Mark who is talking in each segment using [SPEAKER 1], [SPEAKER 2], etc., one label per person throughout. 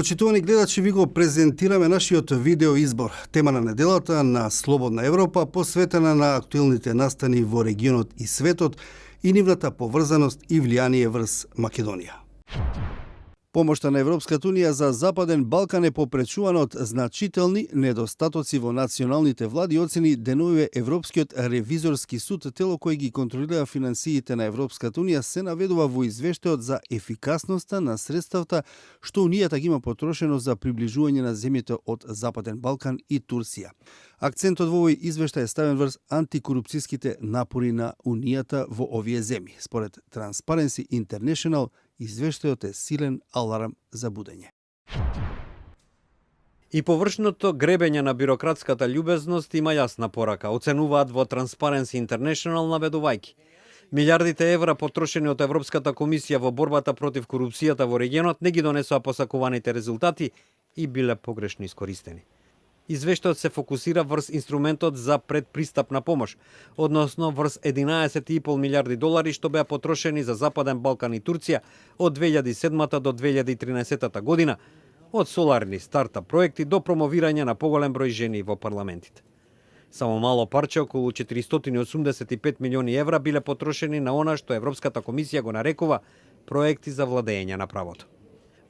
[SPEAKER 1] Почитувани гледачи, ви го презентираме нашиот видео избор. Тема на неделата на Слободна Европа, посветена на актуелните настани во регионот и светот и нивната поврзаност и влијание врз Македонија. Помошта на Европската Унија за Западен Балкан е попречувана од значителни недостатоци во националните влади, оцени деновиве Европскиот ревизорски суд, тело кој ги контролира финансиите на Европската Унија, се наведува во извештајот за ефикасноста на средствата што Унијата ги има потрошено за приближување на земјите од Западен Балкан и Турција. Акцентот во овој извештај е ставен врз антикорупцијските напори на Унијата во овие земји. Според Transparency International, извештајот е силен аларм за будење.
[SPEAKER 2] И површното гребење на бирократската љубезност има јасна порака, оценуваат во Transparency International наведувајќи. Милиардите евра потрошени од Европската комисија во борбата против корупцијата во регионот не ги донесоа посакуваните резултати и биле погрешно искористени. Извештајот се фокусира врз инструментот за предпристапна помош, односно врз 11,5 милиарди долари што беа потрошени за Западен Балкан и Турција од 2007 до 2013 година, од соларни стартап проекти до промовирање на поголем број жени во парламентите. Само мало парче, околу 485 милиони евра, биле потрошени на она што Европската комисија го нарекува проекти за владење на правото.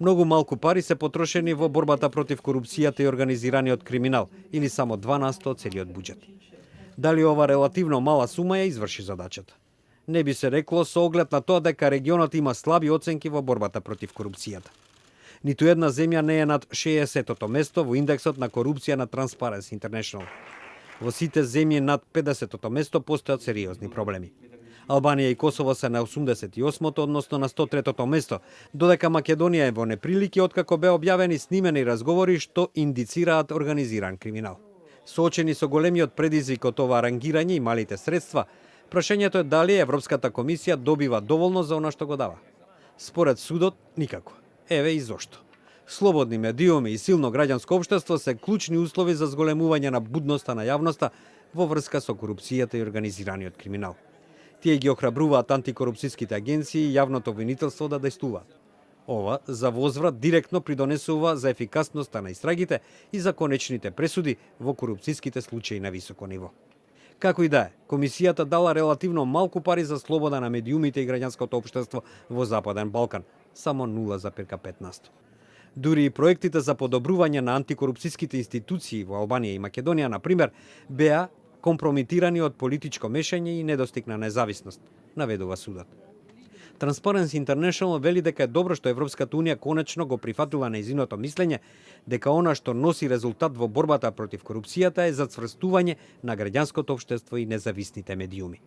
[SPEAKER 2] Многу малку пари се потрошени во борбата против корупцијата и организираниот криминал, или само 2% од целиот буџет. Дали ова релативно мала сума ја изврши задачата? Не би се рекло со оглед на тоа дека регионот има слаби оценки во борбата против корупцијата. Ниту една земја не е над 60-тото место во индексот на корупција на Transparency International. Во сите земји над 50-тото место постојат сериозни проблеми. Албанија и Косово се на 88-то, односно на 103-то место, додека Македонија е во неприлики откако бе објавени снимени разговори што индицираат организиран криминал. Соочени со големиот предизвик од ова рангирање и малите средства, прашањето е дали Европската комисија добива доволно за она што го дава. Според судот, никако. Еве и зошто. Слободни медиуми и силно граѓанско општество се клучни услови за зголемување на будноста на јавноста во врска со корупцијата и организираниот криминал. Тие ги охрабруваат антикорупцијските агенции и јавното обвинителство да действуваат. Ова за возврат директно придонесува за ефикасноста на истрагите и за конечните пресуди во корупцијските случаи на високо ниво. Како и да е, комисијата дала релативно малку пари за слобода на медиумите и граѓанското општество во Западен Балкан, само 0,15%. Дури и проектите за подобрување на антикорупцијските институции во Албанија и Македонија, например, беа компромитирани од политичко мешање и недостиг на независност, наведува судот. Transparency International вели дека е добро што Европската Унија конечно го прифатила нејзиното мислење дека она што носи резултат во борбата против корупцијата е зацврстување на граѓанското општество и независните медиуми.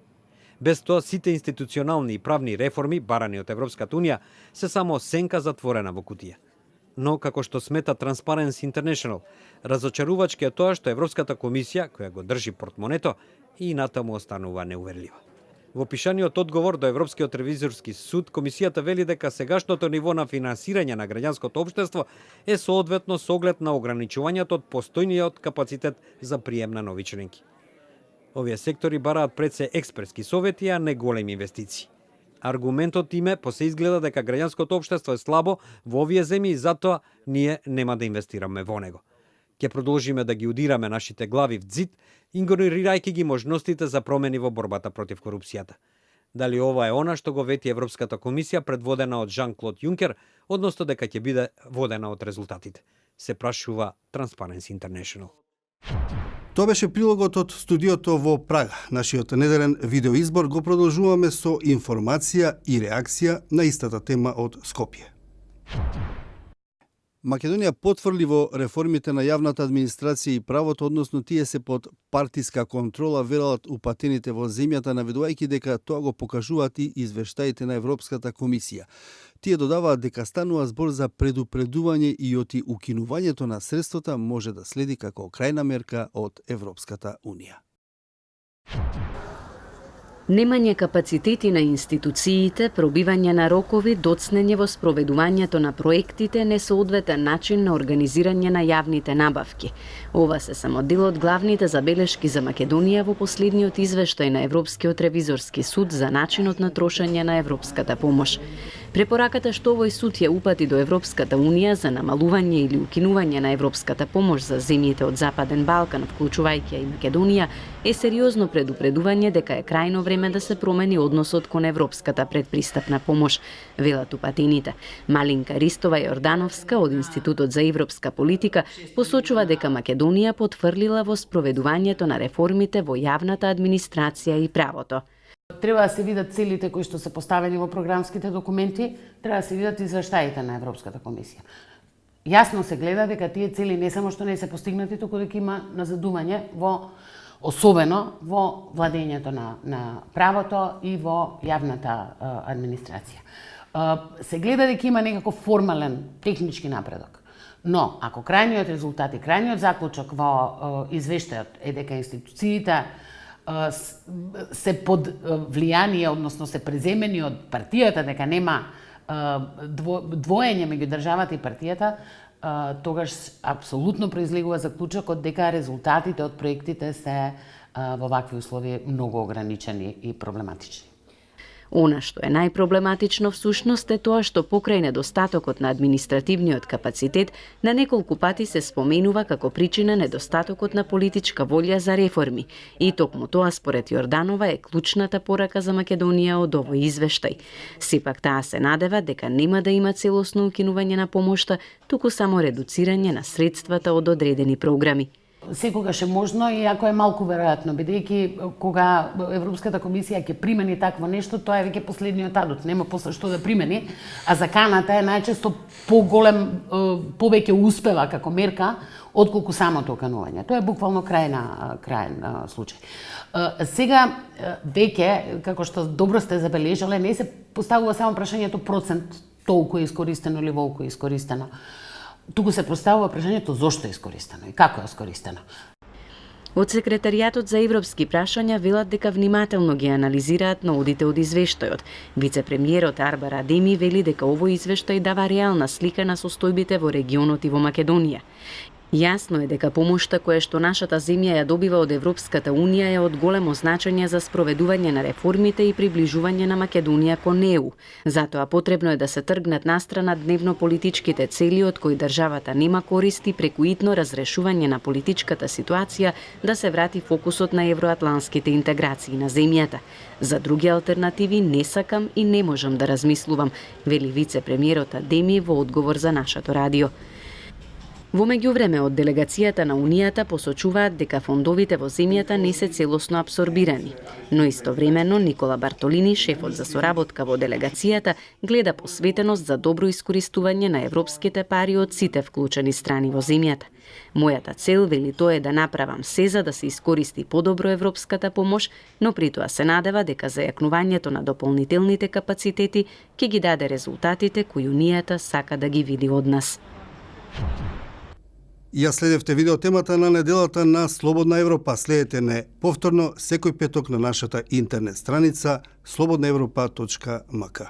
[SPEAKER 2] Без тоа сите институционални и правни реформи барани од Европската Унија се само сенка затворена во кутија. Но, како што смета Transparency International, разочарувачки е тоа што Европската комисија, која го држи портмонето, и натаму останува неуверлива. Во пишаниот одговор до Европскиот ревизорски суд, комисијата вели дека сегашното ниво на финансирање на граѓанското општество е соодветно со оглед на ограничувањето од постојниот капацитет за прием на нови членки. Овие сектори бараат пред се експертски совети, а не големи инвестиции. Аргументот им е, се изгледа дека граѓанското општество е слабо во овие земји и затоа ние нема да инвестираме во него. Ќе продолжиме да ги удираме нашите глави в зид, игнорирајќи ги можностите за промени во борбата против корупцијата. Дали ова е она што го вети Европската комисија предводена од Жан-Клод Јункер, односно дека ќе биде водена од резултатите, се прашува Transparency International.
[SPEAKER 1] Тоа беше прилогот од студиото во Прага. Нашиот неделен видеоизбор го продолжуваме со информација и реакција на истата тема од Скопје. Македонија потврли во реформите на јавната администрација и правото, односно тие се под партиска контрола, вералат упатените во земјата, наведувајќи дека тоа го покажуваат и извештаите на Европската комисија. Тие додаваат дека станува збор за предупредување и оти укинувањето на средствата може да следи како крајна мерка од Европската Унија.
[SPEAKER 3] Немање капацитети на институциите, пробивање на рокови, доцнење во спроведувањето на проектите, несоодветен начин на организирање на јавните набавки. Ова се само дел од главните забелешки за Македонија во последниот извештај на Европскиот ревизорски суд за начинот на трошење на европската помош. Препораката што овој суд ја упати до Европската Унија за намалување или укинување на европската помош за земјите од Западен Балкан, вклучувајќи ја и Македонија, е сериозно предупредување дека е крајно време да се промени односот кон европската предпристапна помош, велат упатените. Малинка Ристова Јордановска од Институтот за европска политика посочува дека Македонија потврлила во спроведувањето на реформите во јавната администрација и правото.
[SPEAKER 4] Треба да се видат целите кои што се поставени во програмските документи, треба да се видат извештаите на Европската комисија. Јасно се гледа дека тие цели не само што не се постигнати, туку дека има назадување особено во владењето на правото и во јавната администрација. Се гледа дека има некаков формален технички напредок. Но, ако крајниот резултат и крајниот заклучок во извештајот е дека институциите се под влијание, односно се преземени од партијата, дека нема двоење меѓу државата и партијата, тогаш апсолутно произлегува заклучокот дека резултатите од проектите се во вакви услови многу ограничени и проблематични.
[SPEAKER 3] Она што е најпроблематично всушност е тоа што покрај недостатокот на административниот капацитет на неколку пати се споменува како причина недостатокот на политичка волја за реформи. И токму тоа според Јорданова е клучната порака за Македонија од овој извештај. Сепак таа се надева дека нема да има целосно укинување на помошта, туку само редуцирање на средствата од одредени програми.
[SPEAKER 4] Секогаш е можно, иако е малку веројатно, бидејќи кога Европската комисија ќе примени такво нешто, тоа е веќе последниот адут, нема после што да примени, а заканата е најчесто повеќе успева како мерка отколку самото уканување. Тоа е буквално крајен случај. Сега веќе, како што добро сте забележале, не се поставува само прашањето процент толку е искористено или волку е искористено. Туку се поставува прашањето зошто е искористено и како е искористено.
[SPEAKER 3] Од Секретаријатот за европски прашања велат дека внимателно ги анализираат наодите од извештајот. Вице-премиерот Арбар Адеми вели дека овој извештај дава реална слика на состојбите во регионот и во Македонија. Јасно е дека помошта која што нашата земја ја добива од Европската Унија е од големо значење за спроведување на реформите и приближување на Македонија кон ЕУ. Затоа потребно е да се тргнат настрана дневно-политичките цели од кои државата нема користи преку итно разрешување на политичката ситуација да се врати фокусот на евроатланските интеграции на земјата. За други алтернативи не сакам и не можам да размислувам, вели вице-премиерот Адеми во одговор за нашето радио. Во меѓувреме од делегацијата на Унијата посочуваат дека фондовите во земјата не се целосно апсорбирани. Но истовремено Никола Бартолини, шефот за соработка во делегацијата, гледа посветеност за добро искористување на европските пари од сите вклучени страни во земјата. Мојата цел, вели тој, е да направам се за да се искористи подобро европската помош, но при тоа се надева дека зајакнувањето на дополнителните капацитети ќе ги даде резултатите кои Унијата сака да ги види од нас.
[SPEAKER 1] Ја следевте видеотемата на неделата на Слободна Европа. Следете не повторно секој петок на нашата интернет страница slobodnaevropa.mk.